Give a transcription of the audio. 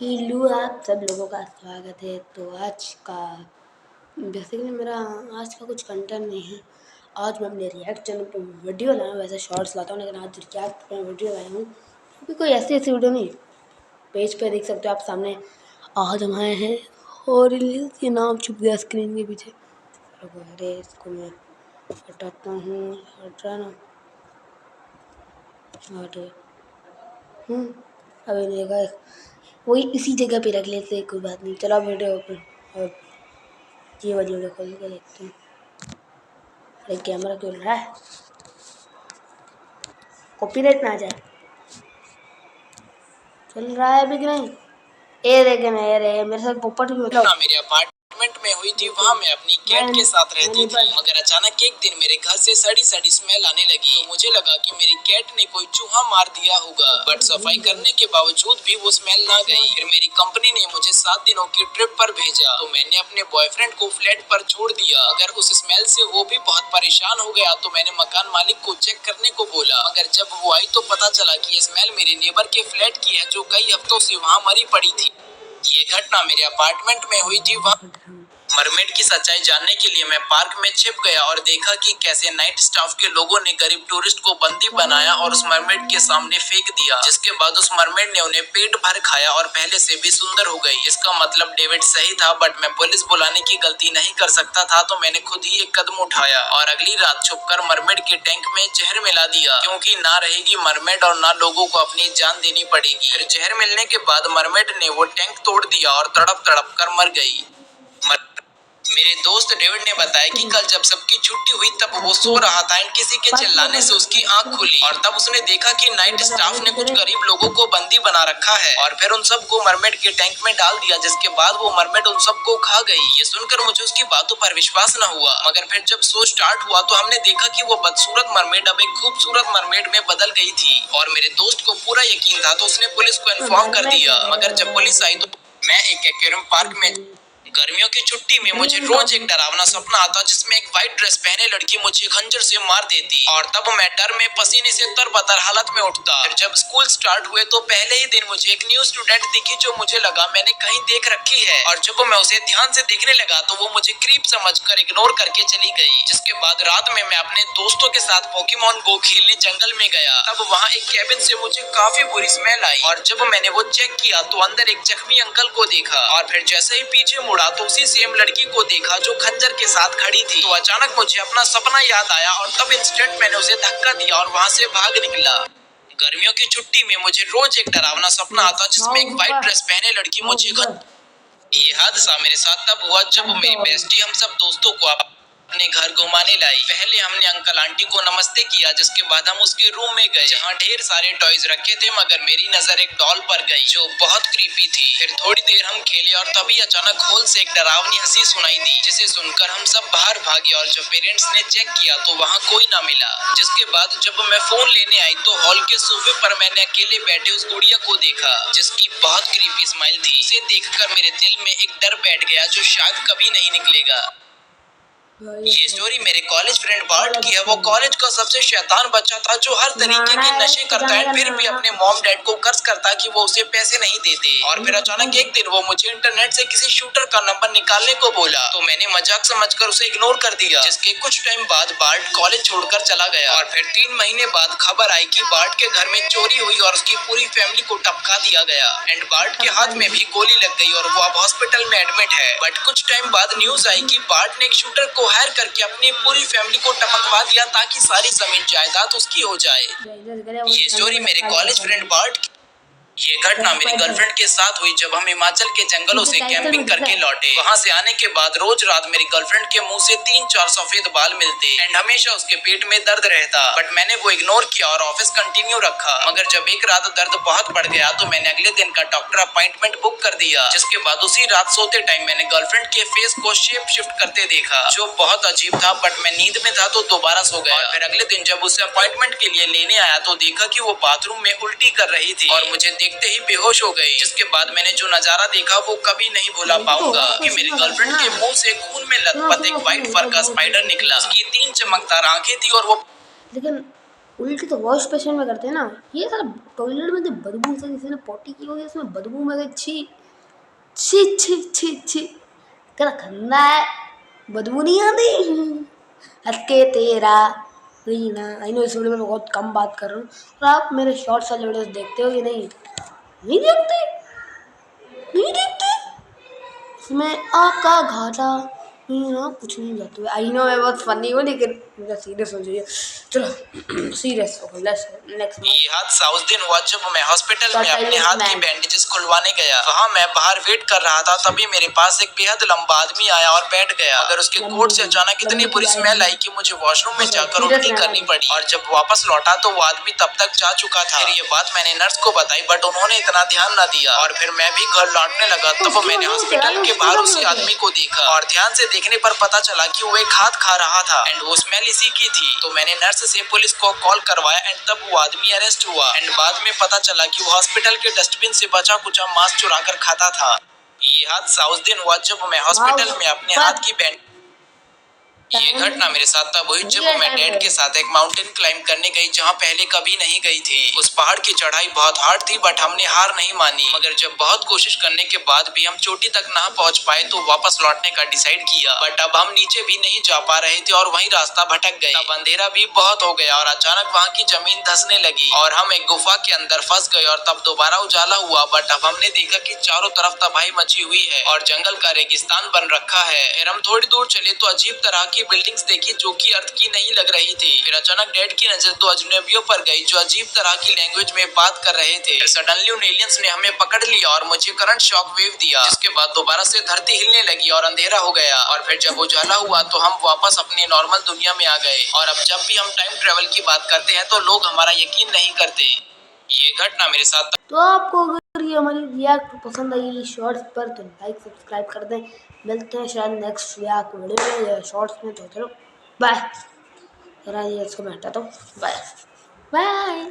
Hello आप सब लोगों का स्वागत है। तो बेसिकली मेरा आज का कुछ कंटेंट नहीं है। आज मैं अपने रिएक्ट चैनल पर वीडियो लाया हूँ। वैसे शॉर्ट्स लाता हूँ, लेकिन आज रिएक्ट पर वीडियो लाया हूँ क्योंकि कोई ऐसी वीडियो नहीं। पेज पे देख सकते हो आप सामने। आज हम आए हैं और ये नाम छुप गया स्क्रीन के पीछे। अरे इसको मैं हटाता हूँ। हटाना अभी देखा वही इसी जगह पे रख लेते, कोई बात नहीं। चलो वीडियो ओपन और ये वाली वीडियो खोल के देखते हैं। अरे कैमरा क्यों रहा है? कॉपीराइट ना आ जाए। चल रहा है अभी कि नहीं? ये देखे ना यार, मेरे साथ पोपट भी ना मेरे अपार्टमेंट में हुई थी। वहाँ मैं अपनी कैट के साथ रहती थी, मगर अचानक एक दिन मेरे घर से सड़ी सड़ी स्मेल आने लगी। तो मुझे लगा कि मेरी कैट ने कोई चूहा मार दिया होगा, बट सफाई करने के बावजूद भी वो स्मेल ना गई। फिर मेरी कंपनी ने मुझे 7 दिनों की ट्रिप पर भेजा, तो मैंने अपने बॉयफ्रेंड को फ्लैट पर छोड़ दिया। अगर उस स्मेल से वो भी बहुत परेशान हो गया, तो मैंने मकान मालिक को चेक करने को बोला। मगर जब वो आई तो पता चला कि ये स्मेल मेरे नेबर के फ्लैट की है, जो कई हफ्तों से वहाँ मरी पड़ी थी। ये घटना मेरे अपार्टमेंट में हुई थी। मरमेड की सच्चाई जानने के लिए मैं पार्क में छिप गया और देखा कि कैसे नाइट स्टाफ के लोगों ने गरीब टूरिस्ट को बंदी बनाया और उस मरमेड के सामने फेंक दिया, जिसके बाद उस मरमेड ने उन्हें पेट भर खाया और पहले से भी सुंदर हो गई। इसका मतलब डेविड सही था, बट मैं पुलिस बुलाने की गलती नहीं कर सकता था, तो मैंने खुद ही एक कदम उठाया और अगली रात छुपकर मरमेड के टैंक में जहर मिला दिया, क्योंकि ना रहेगी मरमेड और ना लोगों को अपनी जान देनी पड़ेगी। फिर जहर मिलने के बाद मरमेड ने वो टैंक तोड़ दिया और तड़प तड़प कर मर गई। मेरे दोस्त डेविड ने बताया कि कल जब सबकी छुट्टी हुई तब वो सो रहा था एंड किसी के चिल्लाने से उसकी आंख खुली और तब उसने देखा कि नाइट स्टाफ ने कुछ गरीब लोगों को बंदी बना रखा है और फिर उन सबको मरमेड के टैंक में डाल दिया, जिसके बाद वो मरमेड उन सबको खा गई। ये सुनकर मुझे उसकी बातों पर विश्वास न हुआ, मगर फिर जब शो स्टार्ट हुआ तो हमने देखा कि वो बदसूरत मरमेड अब एक खूबसूरत मरमेड में बदल गई थी और मेरे दोस्त को पूरा यकीन था, तो उसने पुलिस को इन्फॉर्म कर दिया। मगर जब पुलिस आई तो मैं एक एक्वेरियम पार्क में गर्मियों की छुट्टी में मुझे रोज एक डरावना सपना आता, जिसमें एक व्हाइट ड्रेस पहने लड़की मुझे खंजर से मार देती और तब मैं डर में पसीने से तरबतर हालत में उठता। फिर जब स्कूल स्टार्ट हुए तो पहले ही दिन मुझे एक न्यू स्टूडेंट दिखी जो मुझे लगा मैंने कहीं देख रखी है, और जब मैं उसे ध्यान से देखने लगा तो वो मुझे क्रीप समझकर इग्नोर करके चली गई। जिसके बाद रात में मैं अपने दोस्तों के साथ पोकेमॉन गो खेलने जंगल में गया। तब वहाँ एक कैबिन से मुझे काफी बुरी स्मेल आई और जब मैंने वो चेक किया तो अंदर एक जख्मी अंकल को देखा और फिर जैसे ही पीछे मुड़ा तो उसी सेम लड़की को देखा जो खंजर के साथ खड़ी थी। तो अचानक मुझे अपना सपना याद आया और तब इंस्टेंट मैंने उसे धक्का दिया और वहाँ से भाग निकला। गर्मियों की छुट्टी में मुझे रोज एक डरावना सपना आता, जिसमें एक व्हाइट ड्रेस पहने लड़की मुझे ये हादसा मेरे साथ तब हुआ जब मेरी बेस्टी हम सब दोस्तों को अपने घर घुमाने लाई। पहले हमने अंकल आंटी को नमस्ते किया, जिसके बाद हम उसके रूम में गए जहाँ ढेर सारे टॉयज रखे थे, मगर मेरी नजर एक डॉल पर गई जो बहुत क्रीपी थी। फिर थोड़ी देर हम खेले और तभी अचानक हॉल से एक डरावनी हंसी सुनाई दी, जिसे सुनकर हम सब बाहर भागे और जब पेरेंट्स ने चेक किया तो वहाँ कोई ना मिला। जिसके बाद जब मैं फोन लेने आई तो हॉल के सोफे पर मैंने अकेले बैठे उस गुड़िया को देखा, जिसकी बहुत क्रीपी स्माइल थी। उसे देखकर मेरे दिल में एक डर बैठ गया जो शायद कभी नहीं निकलेगा। ये स्टोरी मेरे कॉलेज फ्रेंड बार्ट की है। वो कॉलेज का सबसे शैतान बच्चा था जो हर तरीके के नशे करता है, फिर भी अपने मॉम डैड को कर्ज करता कि वो उसे पैसे नहीं देते। और फिर अचानक एक दिन वो मुझे इंटरनेट से किसी शूटर का नंबर निकालने को बोला, तो मैंने मजाक समझकर उसे इग्नोर कर दिया। जिसके कुछ टाइम बाद बार्ट कॉलेज छोड़कर चला गया और फिर 3 महीने बाद खबर आई कि बार्ट के घर में चोरी हुई और उसकी पूरी फैमिली को टपका दिया गया एंड बार्ट के हाथ में भी गोली लग गई और वो अब हॉस्पिटल में एडमिट है। बट कुछ टाइम बाद न्यूज आई कि बार्ट ने एक शूटर को हायर करके अपनी पूरी फैमिली को टपकवा दिया ताकि सारी जमीन जायदाद उसकी हो जाए। ये स्टोरी मेरे कॉलेज फ्रेंड बार्ट ये घटना मेरी गर्लफ्रेंड के साथ हुई जब हम हिमाचल के जंगलों से कैंपिंग करके लौटे। वहाँ से आने के बाद रोज रात मेरी गर्लफ्रेंड के मुंह से 3-4 सफेद बाल मिलते एंड हमेशा उसके पेट में दर्द रहता, बट मैंने वो इग्नोर किया और ऑफिस कंटिन्यू रखा। मगर जब एक रात दर्द बहुत बढ़ गया तो मैंने अगले दिन का डॉक्टर अपॉइंटमेंट बुक कर दिया। जिसके बाद उसी रात सोते टाइम मैंने गर्लफ्रेंड के फेस को शेप शिफ्ट करते देखा, जो बहुत अजीब था, बट मैं नींद में था तो दोबारा सो गया। और फिर अगले दिन जब उसे अपॉइंटमेंट के लिए लेने आया तो देखा कि वो बाथरूम में उल्टी कर रही थी और मुझे देखते ही बेहोश हो गई। जिसके बाद मैंने जो नजारा देखा वो कभी नहीं भुला पाऊंगा कि मेरी गर्लफ्रेंड के मुंह से खून में लथपथ एक व्हाइट फर का स्पाइडर निकला। उसकी 3 चमकदार आंखें थी और वो लेकिन उल्टी तो वॉश बेसिन में करते हैं ना, ये सारा टॉयलेट में जो बदबू से किसी ने पोटी की होगी उसमें बदबू में गई। छी छी छी छी छी, क्या गंदा है, बदबू नहीं आती। हद के तेरा रीना। आई नो इस वीडियो में मैं बहुत कम बात कर रहा हूँ, और आप मेरे शॉर्ट्स वाले वीडियोस देखते हो कि नहीं? नहीं देखते, नहीं देखते, इसमें आपका घाटा नहीं ना, कुछ नहीं जाते। आई नो मैं बहुत फनी हूँ, लेकिन मुझे सीरियस हो जाइए। चलो सीरियस हो, नेक्स्ट ये हादसा उस दिन हुआ जब मैं हॉस्पिटल में अपने हाथ की बैंडेजेस खुलवाने गया। वहाँ मैं बाहर वेट कर रहा था, तभी मेरे पास एक बेहद लंबा आदमी आया और बैठ गया, मगर उसके कोट से अचानक इतनी बुरी स्मेल आई कि मुझे वॉशरूम में जाकर उल्टी करनी पड़ी। और जब वापस लौटा तो वो आदमी तब तक जा चुका था। फिर ये बात मैंने नर्स को बताई, बट उन्होंने इतना ध्यान न दिया, और फिर मैं भी घर लौटने लगा। तब मैंने हॉस्पिटल के बाहर उसी आदमी को देखा, और ध्यान से देखने पर पता चला कि वो एक हाथ खा रहा था, एंड वो स्मेल इसी की थी। तो मैंने नर्स से पुलिस को कॉल करवाया, एंड तब वो आदमी अरेस्ट हुआ, एंड बाद में पता चला कि वो हॉस्पिटल के डस्टबिन से बचा कुचा मांस चुरा कर खाता था। ये हादसा उस दिन हुआ जब मैं हॉस्पिटल में अपने हाथ की बैंड ये घटना मेरे साथ तब हुई जब मैं डैड के साथ एक माउंटेन क्लाइंब करने गई, जहाँ पहले कभी नहीं गई थी। उस पहाड़ की चढ़ाई बहुत हार्ड थी, बट हमने हार नहीं मानी। मगर जब बहुत कोशिश करने के बाद भी हम चोटी तक ना पहुँच पाए तो वापस लौटने का डिसाइड किया। बट अब हम नीचे भी नहीं जा पा रहे थे और वही रास्ता भटक गए। अब अंधेरा भी बहुत हो गया और अचानक वहाँ की जमीन धंसने लगी और हम एक गुफा के अंदर फंस गए, और तब दोबारा उजाला हुआ। बट अब हमने देखा कि चारों तरफ तबाही मची हुई है और जंगल का रेगिस्तान बन रखा है। फिर हम थोड़ी दूर चले तो अजीब तरह की बिल्डिंग्स देखी जो कि अर्थ की नहीं लग रही थी। फिर अचानक डैड की नजर दो अजनबियों पर गई जो अजीब तरह की लैंग्वेज में बात कर रहे थे। फिर सडनली उन एलियंस ने हमें पकड़ लिया और मुझे करंट शॉक वेव दिया, जिसके बाद दोबारा से धरती हिलने लगी और अंधेरा हो गया। और फिर जब उजाला हुआ तो हम वापस अपनी नॉर्मल दुनिया में आ गए। और अब जब भी हम टाइम ट्रेवल की बात करते हैं तो लोग हमारा यकीन नहीं करते। ये घटना मेरे साथ। तो आपको अगर ये हमारी रिएक्ट पसंद आई शॉर्ट्स पर तो लाइक सब्सक्राइब कर दें। मिलते हैं शायद नेक्स्ट रिएक्ट वीडियो में या शॉर्ट्स में। तो चलो बाय। जरा ये इसको मैं हटाता हूँ। Bye bye.